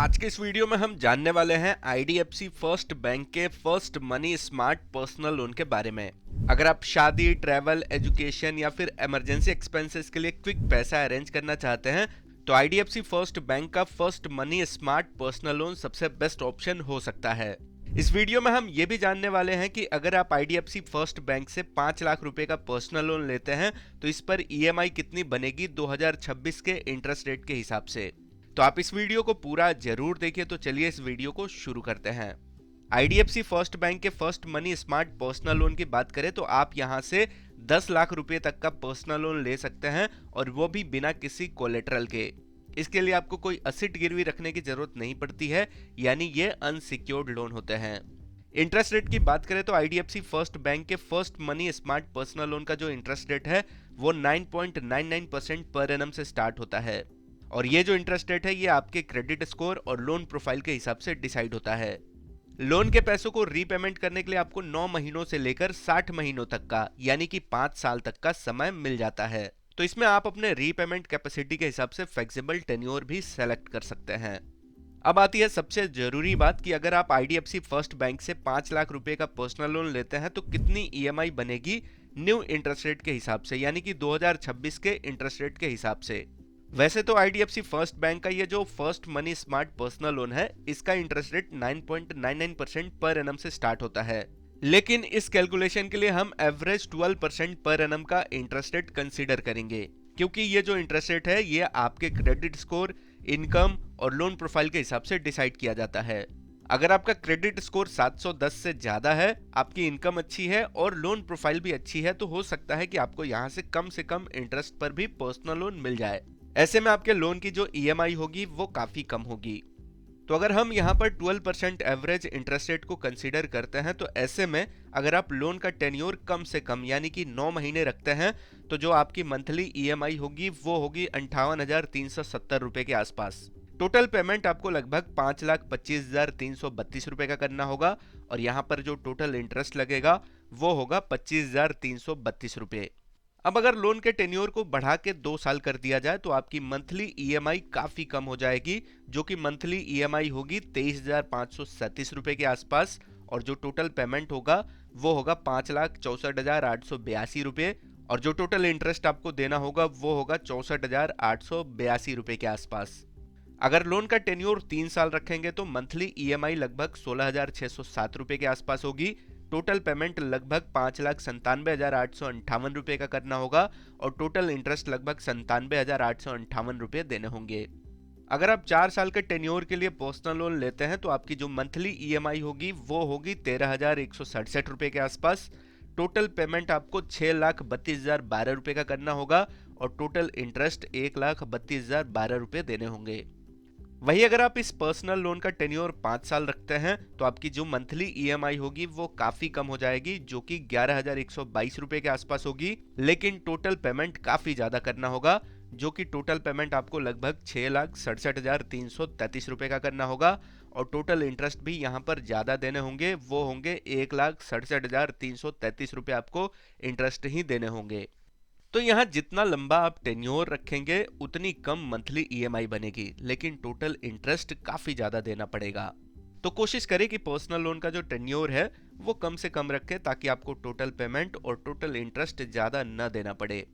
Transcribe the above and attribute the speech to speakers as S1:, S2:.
S1: आज के इस वीडियो में हम जानने वाले हैं आईडीएफसी फर्स्ट बैंक के first money smart personal loan के बारे में। अगर आप शादी, ट्रैवल, एजुकेशन या फिर इमरजेंसी एक्सपेंसेस के लिए क्विक पैसा अरेंज करना चाहते हैं तो आईडीएफसी फर्स्ट बैंक का first money smart personal loan सबसे बेस्ट ऑप्शन हो सकता है। इस वीडियो में हम ये भी जानने वाले हैं कि अगर आप आईडीएफसी फर्स्ट बैंक से 5 लाख रुपए का पर्सनल लोन लेते हैं तो इस पर ईएमआई कितनी बनेगी 2026 के इंटरेस्ट रेट के हिसाब से। तो आप इस वीडियो को पूरा जरूर देखिए। तो चलिए इस वीडियो को शुरू करते हैं। आईडीएफसी फर्स्ट बैंक के first money smart personal loan की बात करें तो आप यहां से 10 लाख रुपए तक का पर्सनल लोन ले सकते हैं और वो भी बिना किसी कोलेटरल के। इसके लिए आपको कोई असेट गिरवी रखने की जरूरत नहीं पड़ती है, यानी ये अनसिक्योर्ड लोन होते हैं। इंटरेस्ट रेट की बात करें तो आईडीएफसी फर्स्ट बैंक के first money smart personal loan का जो इंटरेस्ट रेट है वो 9.99% पर एनम से स्टार्ट होता है और ये जो इंटरेस्ट रेट है ये आपके क्रेडिट स्कोर और लोन प्रोफाइल के हिसाब से डिसाइड होता है। लोन के पैसों को रीपेमेंट करने के लिए आपको 9 महीनों से लेकर 60 महीनों तक का यानी कि 5 साल तक का समय मिल जाता है। तो इसमें आप अपने रीपेमेंट कैपेसिटी के हिसाब से फ्लेक्सिबल टेन्योर भी सेलेक्ट कर सकते हैं। अब आती है सबसे जरूरी बात कि अगर आप आईडीएफसी फर्स्ट बैंक से 5 लाख रुपए का पर्सनल लोन लेते हैं तो कितनी ईएमआई बनेगी न्यू इंटरेस्ट रेट के हिसाब से, यानी कि 2026 के इंटरेस्ट रेट के हिसाब से। वैसे तो आईडीएफसी फर्स्ट बैंक का ये जो first money smart personal loan है इसका इंटरेस्ट रेट 9.99% पर एनम से स्टार्ट होता है, लेकिन इस कैलकुलेशन के लिए हम एवरेज 12% पर एनम का इंटरेस्ट रेट कंसीडर करेंगे, क्योंकि ये जो इंटरेस्ट रेट है ये आपके क्रेडिट स्कोर, इनकम और लोन प्रोफाइल के हिसाब से डिसाइड किया जाता है। अगर आपका क्रेडिट स्कोर 710 से ज्यादा है, आपकी इनकम अच्छी है और लोन प्रोफाइल भी अच्छी है तो हो सकता है कि आपको यहाँ से कम इंटरेस्ट पर भी पर्सनल लोन मिल जाए। ऐसे में आपके लोन की जो ईएमआई होगी वो काफी कम होगी। तो अगर हम यहाँ पर 12% एवरेज इंटरेस्ट रेट को कंसीडर करते हैं तो ऐसे में अगर आप लोन का टेन्योर कम से कम यानी कि 9 महीने रखते हैं तो जो आपकी मंथली ईएमआई होगी वो होगी 58,370 रुपए के आसपास। टोटल पेमेंट आपको लगभग 5,25,332 रुपए का करना होगा और यहाँ पर जो टोटल इंटरेस्ट लगेगा वो होगा 25,332 रुपए। अब अगर लोन के टेन्योर को बढ़ा के 2 साल कर दिया जाए तो आपकी मंथली ईएमआई काफी कम हो जाएगी, जो कि मंथली ईएमआई होगी 23,537 रुपए के आसपास और जो टोटल पेमेंट होगा वो होगा 5,64,882 रुपए और जो टोटल इंटरेस्ट आपको देना होगा वो होगा 64,882 रुपए के आसपास। अगर लोन का टेन्योर 3 साल रखेंगे तो मंथली ईएमआई लगभग 16,607 रुपए के आसपास होगी। टोटल पेमेंट लगभग 5,97,858 रुपए का करना होगा और टोटल इंटरेस्ट लगभग 97,858 रुपए देने होंगे। अगर आप 4 साल के टेन्योर के लिए पर्सनल लोन लेते हैं तो आपकी जो मंथली ईएमआई होगी वो होगी 13,167 रुपए के आसपास। टोटल पेमेंट आपको 6,32,012 रुपए का करना होगा और टोटल इंटरेस्ट 1,32,012 रुपए देने होंगे। वही अगर आप इस पर्सनल लोन का टेन्योर 5 साल रखते हैं तो आपकी जो मंथली ईएमआई होगी वो काफी कम हो जाएगी, जो कि 11,122 रुपए के आसपास होगी, लेकिन टोटल पेमेंट काफी ज्यादा करना होगा, जो कि टोटल पेमेंट आपको लगभग 6,67,333 रुपए का करना होगा और टोटल इंटरेस्ट भी यहाँ पर ज्यादा देने होंगे, वो होंगे 1,67,333 रुपए आपको इंटरेस्ट ही देने होंगे। तो यहाँ जितना लंबा आप टेन्योर रखेंगे उतनी कम मंथली ईएमआई बनेगी, लेकिन टोटल इंटरेस्ट काफी ज्यादा देना पड़ेगा। तो कोशिश करें कि पर्सनल लोन का जो टेन्योर है वो कम से कम रखें ताकि आपको टोटल पेमेंट और टोटल इंटरेस्ट ज्यादा न देना पड़े।